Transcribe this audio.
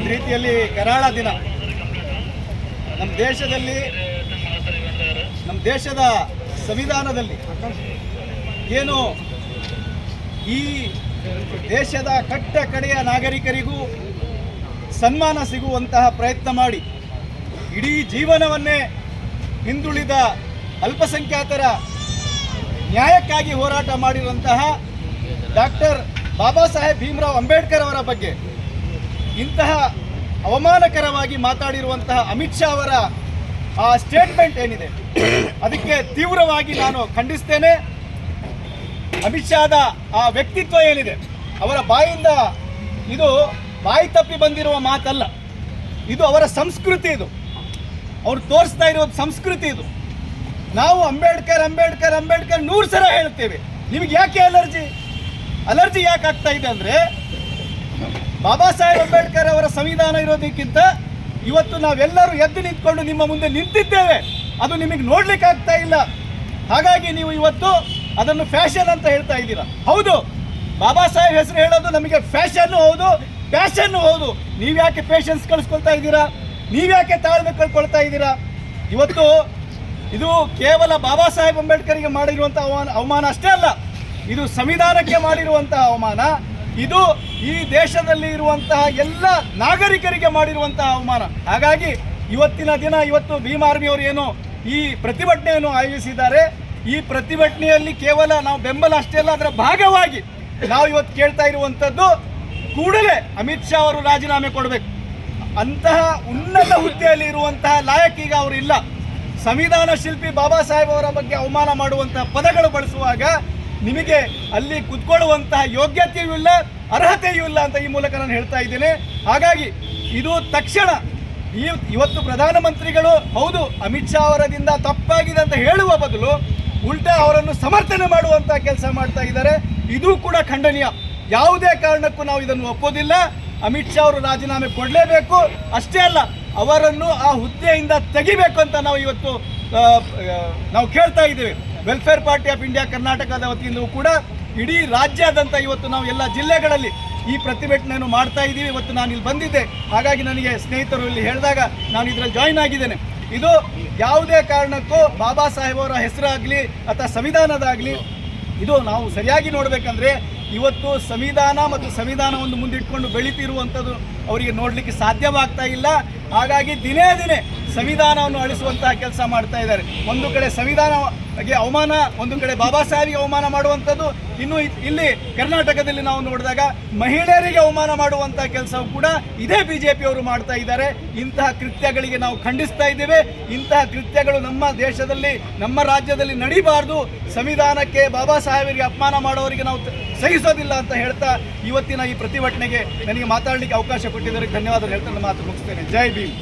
ಒಂದು ರೀತಿಯಲ್ಲಿ ಕರಾಳ ದಿನ. ನಮ್ಮ ದೇಶದ ಸಂವಿಧಾನದಲ್ಲಿ ಏನು ಈ ದೇಶದ ಕಟ್ಟ ಕಡೆಯ ನಾಗರಿಕರಿಗೂ ಸನ್ಮಾನ ಸಿಗುವಂತಹ ಪ್ರಯತ್ನ ಮಾಡಿ ಇಡೀ ಜೀವನವನ್ನೇ ಹಿಂದುಳಿದ ಅಲ್ಪಸಂಖ್ಯಾತರ ನ್ಯಾಯಕ್ಕಾಗಿ ಹೋರಾಟ ಮಾಡಿರುವಂತಹ ಡಾಕ್ಟರ್ ಬಾಬಾ ಸಾಹೇಬ್ ಭೀಮರಾವ್ ಅಂಬೇಡ್ಕರ್ ಅವರ ಬಗ್ಗೆ ಇಂತಹ ಅವಮಾನಕರವಾಗಿ ಮಾತಾಡಿರುವಂತಹ ಅಮಿತ್ ಶಾ ಅವರ ಆ ಸ್ಟೇಟ್ಮೆಂಟ್ ಏನಿದೆ ಅದಕ್ಕೆ ತೀವ್ರವಾಗಿ ನಾನು ಖಂಡಿಸ್ತೇನೆ. ಅಮಿತ್ ಶಾದ ಆ ವ್ಯಕ್ತಿತ್ವ ಏನಿದೆ ಅವರ ಬಾಯಿಂದ ಇದು ಬಾಯಿ ತಪ್ಪಿ ಬಂದಿರುವ ಮಾತಲ್ಲ, ಇದು ಅವರ ಸಂಸ್ಕೃತಿ. ಇದು ಅವರು ತೋರಿಸ್ತಾ ಇರೋದು ಸಂಸ್ಕೃತಿ. ಇದು ನಾವು ಅಂಬೇಡ್ಕರ್ ಅಂಬೇಡ್ಕರ್ ಅಂಬೇಡ್ಕರ್ 100 ಸಲ ಹೇಳ್ತೇವೆ. ನಿಮಗೆ ಯಾಕೆ ಅಲರ್ಜಿ ಯಾಕೆ ಆಗ್ತಾ ಇದೆ ಅಂದರೆ ಬಾಬಾ ಸಾಹೇಬ್ ಅಂಬೇಡ್ಕರ್ ಅವರ ಸಂವಿಧಾನ ಇರೋದಕ್ಕಿಂತ ಇವತ್ತು ನಾವೆಲ್ಲರೂ ಎದ್ದು ನಿಂತ್ಕೊಂಡು ನಿಮ್ಮ ಮುಂದೆ ನಿಂತಿದ್ದೇವೆ, ಅದು ನಿಮಗೆ ನೋಡ್ಲಿಕ್ಕೆ ಆಗ್ತಾ ಇಲ್ಲ. ಹಾಗಾಗಿ ನೀವು ಇವತ್ತು ಅದನ್ನು ಫ್ಯಾಷನ್ ಅಂತ ಹೇಳ್ತಾ ಇದ್ದೀರಾ. ಹೌದು, ಬಾಬಾ ಸಾಹೇಬ್ ಹೆಸರು ಹೇಳೋದು ನಮಗೆ ಫ್ಯಾಷನ್ನು ಹೌದು, ಪ್ಯಾಷನ್ನು ಹೌದು. ನೀವ್ಯಾಕೆ ಪೇಷನ್ಸ್ ಕಳಿಸ್ಕೊಳ್ತಾ ಇದ್ದೀರಾ? ನೀವ್ಯಾಕೆ ತಾಳ್ಮೆ ಕಳ್ಕೊಳ್ತಾ ಇದ್ದೀರಾ? ಇವತ್ತು ಇದು ಕೇವಲ ಬಾಬಾ ಸಾಹೇಬ್ ಅಂಬೇಡ್ಕರ್ಗೆ ಮಾಡಿರುವಂಥ ಅವಮಾನ ಅಷ್ಟೇ ಅಲ್ಲ, ಇದು ಸಂವಿಧಾನಕ್ಕೆ ಮಾಡಿರುವಂತಹ ಅವಮಾನ. ಇದು ಈ ದೇಶದಲ್ಲಿ ಇರುವಂತಹ ಎಲ್ಲ ನಾಗರಿಕರಿಗೆ ಮಾಡಿರುವಂತಹ ಅವಮಾನ. ಹಾಗಾಗಿ ಇವತ್ತಿನ ದಿನ ಇವತ್ತು ಭೀಮ್ ಆರ್ಮಿ ಅವರು ಏನು ಈ ಪ್ರತಿಭಟನೆಯನ್ನು ಆಯೋಜಿಸಿದ್ದಾರೆ, ಈ ಪ್ರತಿಭಟನೆಯಲ್ಲಿ ಕೇವಲ ನಾವು ಬೆಂಬಲ ಅಷ್ಟೇ ಅಲ್ಲ, ಅದರ ಭಾಗವಾಗಿ ನಾವು ಇವತ್ತು ಕೇಳ್ತಾ ಇರುವಂಥದ್ದು ಕೂಡಲೇ ಅಮಿತ್ ಶಾ ಅವರು ರಾಜೀನಾಮೆ ಕೊಡಬೇಕು. ಅಂತಹ ಉನ್ನತ ಹುದ್ದೆಯಲ್ಲಿ ಇರುವಂತಹ ಲಾಯಕ್ ಈಗ ಅವರು ಇಲ್ಲ. ಸಂವಿಧಾನ ಶಿಲ್ಪಿ ಬಾಬಾ ಸಾಹೇಬ್ ಅವರ ಬಗ್ಗೆ ಅವಮಾನ ಮಾಡುವಂತಹ ಪದಗಳು ಬಳಸುವಾಗ ನಿಮಗೆ ಅಲ್ಲಿ ಕುತ್ಕೊಳ್ಳುವಂತಹ ಯೋಗ್ಯತೆಯೂ ಇಲ್ಲ, ಅರ್ಹತೆಯೂ ಇಲ್ಲ ಅಂತ ಈ ಮೂಲಕ ನಾನು ಹೇಳ್ತಾ ಇದ್ದೇನೆ. ಹಾಗಾಗಿ ಇದು ತಕ್ಷಣ ಇವತ್ತು ಪ್ರಧಾನಮಂತ್ರಿಗಳು ಹೌದು ಅಮಿತ್ ಶಾ ಅವರದಿಂದ ತಪ್ಪಾಗಿದೆ ಅಂತ ಹೇಳುವ ಬದಲು ಉಲ್ಟಾ ಅವರನ್ನು ಸಮರ್ಥನೆ ಮಾಡುವಂಥ ಕೆಲಸ ಮಾಡ್ತಾ ಇದ್ದಾರೆ. ಇದು ಕೂಡ ಖಂಡನೀಯ. ಯಾವುದೇ ಕಾರಣಕ್ಕೂ ನಾವು ಇದನ್ನು ಒಪ್ಪೋದಿಲ್ಲ. ಅಮಿತ್ ಶಾ ಅವರು ರಾಜೀನಾಮೆ ಕೊಡಲೇಬೇಕು. ಅಷ್ಟೇ ಅಲ್ಲ, ಅವರನ್ನು ಆ ಹುದ್ದೆಯಿಂದ ತೆಗಿಬೇಕು ಅಂತ ನಾವು ಇವತ್ತು ನಾವು ಕೇಳ್ತಾ ಇದ್ದೇವೆ. ವೆಲ್ಫೇರ್ ಪಾರ್ಟಿ ಆಫ್ ಇಂಡಿಯಾ ಕರ್ನಾಟಕದ ವತಿಯಿಂದಲೂ ಕೂಡ ಇಡೀ ರಾಜ್ಯಾದ್ಯಂತ ಇವತ್ತು ನಾವು ಎಲ್ಲ ಜಿಲ್ಲೆಗಳಲ್ಲಿ ಈ ಪ್ರತಿಭಟನೆಯನ್ನು ಮಾಡ್ತಾ ಇದ್ದೀವಿ. ಇವತ್ತು ನಾನು ಇಲ್ಲಿ ಬಂದಿದ್ದೆ, ಹಾಗಾಗಿ ನನಗೆ ಸ್ನೇಹಿತರು ಇಲ್ಲಿ ಹೇಳಿದಾಗ ನಾನು ಇದರಲ್ಲಿ ಜಾಯಿನ್ ಆಗಿದ್ದೇನೆ. ಇದು ಯಾವುದೇ ಕಾರಣಕ್ಕೂ ಬಾಬಾ ಸಾಹೇಬ್ ಅವರ ಹೆಸರಾಗಲಿ ಅಥವಾ ಸಂವಿಧಾನದಾಗಲಿ ಇದು ನಾವು ಸರಿಯಾಗಿ ನೋಡಬೇಕಂದ್ರೆ ಇವತ್ತು ಸಂವಿಧಾನ ಮತ್ತು ಸಂವಿಧಾನವನ್ನು ಮುಂದಿಟ್ಕೊಂಡು ಬೆಳೀತಿರುವಂಥದ್ದು ಅವರಿಗೆ ನೋಡಲಿಕ್ಕೆ ಸಾಧ್ಯವಾಗ್ತಾ ಇಲ್ಲ. ಹಾಗಾಗಿ ದಿನೇ ದಿನೇ ಸಂವಿಧಾನವನ್ನು ಅಳಿಸುವಂತಹ ಕೆಲಸ ಮಾಡ್ತಾ ಇದ್ದಾರೆ. ಒಂದು ಕಡೆ ಸಂವಿಧಾನಕ್ಕೆ ಅವಮಾನ, ಒಂದು ಕಡೆ ಬಾಬಾ ಸಾಹೇಬ್ಗೆ ಅವಮಾನ ಮಾಡುವಂಥದ್ದು. ಇನ್ನು ಇಲ್ಲಿ ಕರ್ನಾಟಕದಲ್ಲಿ ನಾವು ನೋಡಿದಾಗ ಮಹಿಳೆಯರಿಗೆ ಅವಮಾನ ಮಾಡುವಂತಹ ಕೆಲಸವು ಕೂಡ ಇದೇ ಬಿಜೆಪಿಯವರು ಮಾಡ್ತಾ ಇದ್ದಾರೆ. ಇಂತಹ ಕೃತ್ಯಗಳಿಗೆ ನಾವು ಖಂಡಿಸ್ತಾ ಇದ್ದೇವೆ. ಇಂತಹ ಕೃತ್ಯಗಳು ನಮ್ಮ ದೇಶದಲ್ಲಿ, ನಮ್ಮ ರಾಜ್ಯದಲ್ಲಿ ನಡೀಬಾರ್ದು. ಸಂವಿಧಾನಕ್ಕೆ, ಬಾಬಾ ಸಾಹೇಬರಿಗೆ ಅಪಮಾನ ಮಾಡೋರಿಗೆ ನಾವು ಸಹಿಸೋದಿಲ್ಲ ಅಂತ ಹೇಳ್ತಾ ಇವತ್ತಿನ ಈ ಪ್ರತಿಭಟನೆಗೆ ನನಗೆ ಮಾತಾಡಲಿಕ್ಕೆ ಅವಕಾಶ ಕೊಟ್ಟಿದ್ದಕ್ಕೆ ಧನ್ಯವಾದ ಹೇಳ್ತಾ ನನ್ನ ಮಾತು ಮುಗಿಸ್ತೇನೆ. ಜೈ ಭೀಮ್.